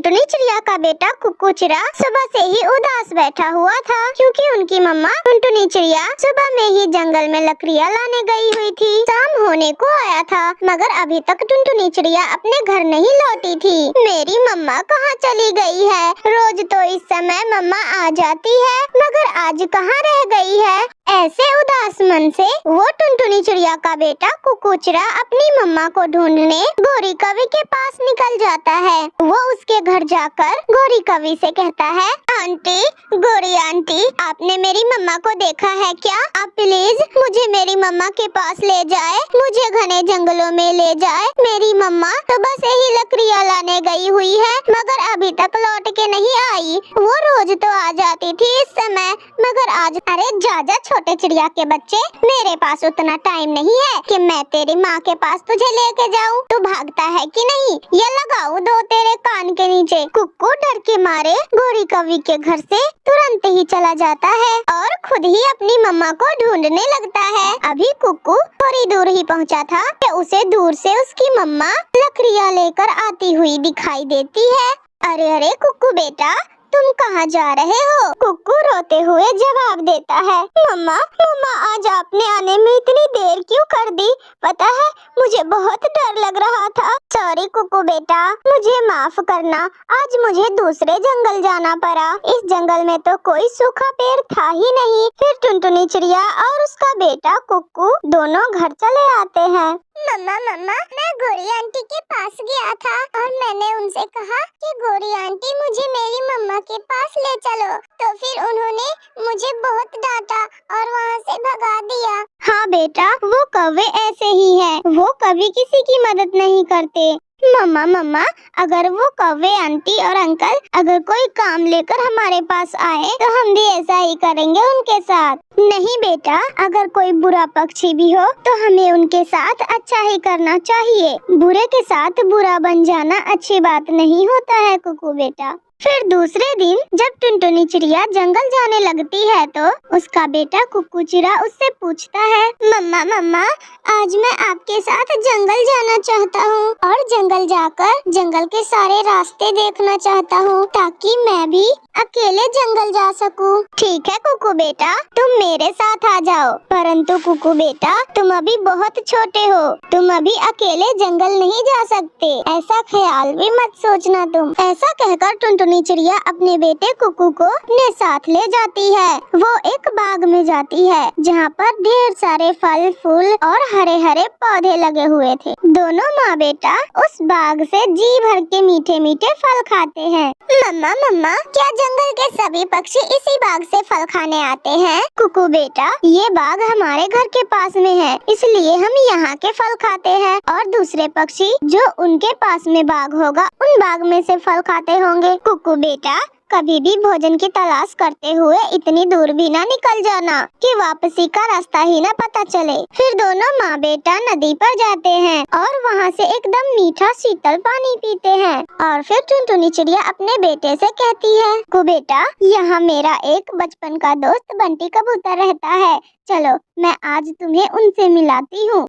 टुनटुनी चिड़िया का बेटा कुक्कू चिड़ा सुबह से ही उदास बैठा हुआ था, क्योंकि उनकी मम्मा टुनटुनी चिड़िया सुबह में ही जंगल में लकड़ियाँ लाने गई हुई थी। शाम होने को आया था, मगर अभी तक टुनटुनी चिड़िया अपने घर नहीं लौटी थी। मेरी मम्मा कहाँ चली गई है? रोज तो इस समय मम्मा आ जाती है, मगर आज कहाँ रह गई है? ऐसे उदास मन से वो टुनटुनी चिड़िया का बेटा कुक्कू चिड़ा अपनी मम्मा को ढूंढने गोरी कवि के पास निकल जाता है। वो उसके घर जाकर गोरी कवि से कहता है, आंटी, गोरी आंटी, आपने मेरी मम्मा को देखा है क्या? आप प्लीज मुझे मेरी मम्मा के पास ले जाए, मुझे घने जंगलों में ले जाए। मेरी मम्मा सुबह से ही लकड़ियाँ लाने गई हुई है, मगर अभी तक लौट के नहीं आई। वो रोज तो आ जाती थी इस समय, मगर आज। अरे जा छोटे चिड़िया के बच्चे, मेरे पास उतना टाइम नहीं है कि मैं तेरी माँ के पास तुझे लेके जाऊँ। तू भागता है कि नहीं? ये लगाऊं दो तेरे कान के नीचे। कुक्कू डर के मारे गोरी कवि के घर से तुरंत ही चला जाता है और खुद ही अपनी मम्मा को ढूंढने लगता है। अभी कुक्कू थोड़ी दूर ही पहुँचा था कि उसे दूर से उसकी मम्मा लकड़ियाँ लेकर आती हुई दिखाई देती है। अरे अरे कुक्कू बेटा, तुम कहाँ जा रहे हो? कुक्कू रोते हुए जवाब देता है, मम्मा मम्मा, आज आपने आने में इतनी देर क्यों कर दी? पता है मुझे बहुत डर लग रहा था। सॉरी कुक्कू बेटा, मुझे माफ करना, आज मुझे दूसरे जंगल जाना पड़ा। इस जंगल में तो कोई सूखा पेड़ था ही नहीं। फिर टुनटुनी चिड़िया और उसका बेटा कुक्कू दोनों घर चले आते हैं। मम्मा मम्मा, मैं गोरी आंटी के पास गया था और मैंने उनसे कहा कि गोरी आंटी मुझे मेरी मम्मा के पास ले चलो, तो फिर उन्होंने मुझे बहुत डांटा और वहाँ से भगा दिया। हाँ बेटा, वो कौवे ऐसे ही है, वो कभी किसी की मदद नहीं करते। मम्मा मम्मा, अगर वो कौवे आंटी और अंकल अगर कोई काम लेकर हमारे पास आए तो हम भी ऐसा ही करेंगे उनके साथ। नहीं बेटा, अगर कोई बुरा पक्षी भी हो तो हमें उनके साथ अच्छा ही करना चाहिए। बुरे के साथ बुरा बन जाना अच्छी बात नहीं होता है कुक्कू बेटा। फिर दूसरे दिन जब टुनटुनी चिड़िया जंगल जाने लगती है तो उसका बेटा कुक्कू चिड़ा उससे पूछता है, मम्मा मम्मा, आज मैं आपके साथ जंगल जाना चाहता हूँ और जंगल जाकर जंगल के सारे रास्ते देखना चाहता हूँ, ताकि मैं भी अकेले जंगल जा सकूँ। ठीक है कुक्कू बेटा, तुम मेरे साथ आ जाओ, परंतु कुक्कू बेटा तुम अभी बहुत छोटे हो, तुम अभी अकेले जंगल नहीं जा सकते, ऐसा ख्याल भी मत सोचना तुम। ऐसा कहकर टुनटुनी चिड़िया अपने बेटे कुक्कू को अपने साथ ले जाती है। वो एक बाग में जाती है जहाँ पर ढेर सारे फल फूल और हरे हरे पौधे लगे हुए थे। दोनों माँ बेटा उस बाग से जी भर के मीठे मीठे फल खाते हैं। मम्मा मम्मा, क्या जंगल के सभी पक्षी इसी बाग से फल खाने आते हैं? कुक्कू बेटा, ये बाग हमारे घर के पास में है, इसलिए हम यहाँ के फल खाते हैं और दूसरे पक्षी जो उनके पास में बाग होगा उन बाग में से फल खाते होंगे। कुक्कू बेटा, कभी भी भोजन की तलाश करते हुए इतनी दूर भी ना निकल जाना कि वापसी का रास्ता ही ना पता चले। फिर दोनों माँ बेटा नदी पर जाते हैं और वहाँ से एकदम मीठा शीतल पानी पीते हैं और फिर टुनटुनी चिड़िया अपने बेटे से कहती है, को बेटा, यहाँ मेरा एक बचपन का दोस्त बंटी कबूतर रहता है, चलो मैं आज तुम्हें उनसे मिलाती हूँ।